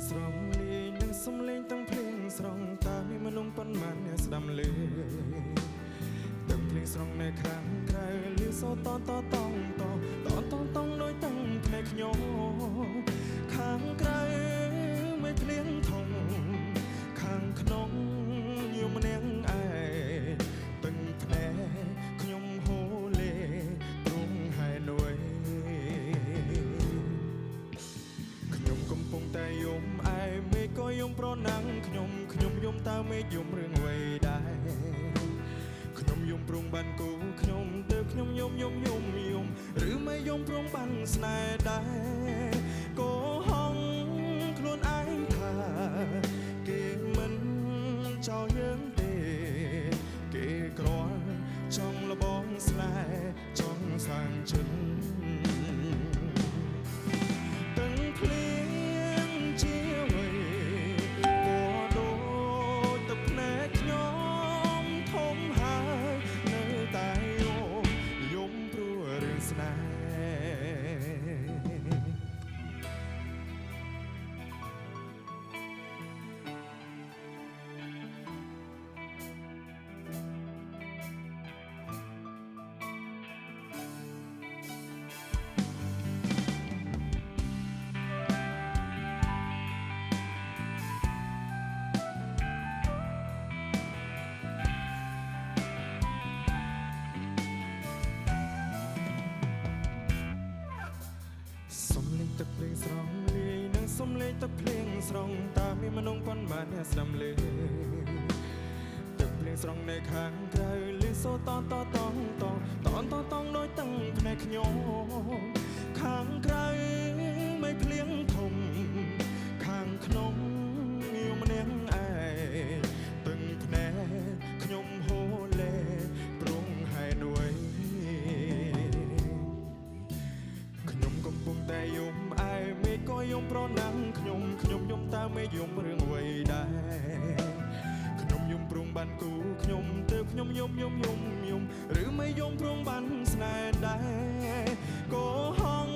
ស្រងលីនឹងសំលេងទាំងភ្លេងស្រងតើមានមនុស្សប៉ុន្មានអ្នកស្ដាប់លឺទាំងភ្លេងស្រងនៅខាងក្រៅលឺសូតតតងតតងដោយទាំងភ្នែកខ្ញុំខាងក្រៅមិនភ្លៀងធំខាងក្នុងយំនាងឯទាំងភ្នែកខ្ញុំហូរលេទ្រង់ហើយនួយខ្ញុំកំពុងតែយំឯមេឃក៏យំប្រណាំងខ្ញុំយំតើមេឃយំរឿងអ្វីដែរខ្ញុំយំព្រមបានគូខ្ញុំទៅខ្ញុំយំឬមិនយំព្រមបានស្នេហ៍ដែរក៏ហងខ្លួនឯងថាគេមិនចោលយើងទេគេគ្រាន់ចង់លបងស្នេហ៍ចង់សាងចិត្តទាំងភ្លៀងជាអ្វីក៏ដូចទឹកភ្នែកខ្ញុំធំហើយនៅតែយំព្រោះរឿងស្នេហ៍សំលេងទឹកភ្លេងស្រងលីនឹងសំលេងទឹកភ្លេងស្រងតើមានមនុស្សប៉ុន្មានអ្នកស្ដាប់លឺទឹកភ្លេងស្រងនៅខាងក្រៅលឺសូតតតងដោយទាំងភ្នែកខ្ញុំខាងក្រៅមិនភ្លៀងធំខាងក្នុងយំនាងឯទាំងភ្នែកខ្ញុំហូរលេព្រងហើយនួយខ្ញុំកំពុងតែយំឯមេឃក៏យំប្រណាំងខ្ញុំយំតើមេឃយំរឿងអ្វីដែរខ្ញុំយំព្រមបានគូខ្ញុំទៅខ្ញុំយំឬមិនយំព្រមបានស្នេហ៍ដែរក៏ហង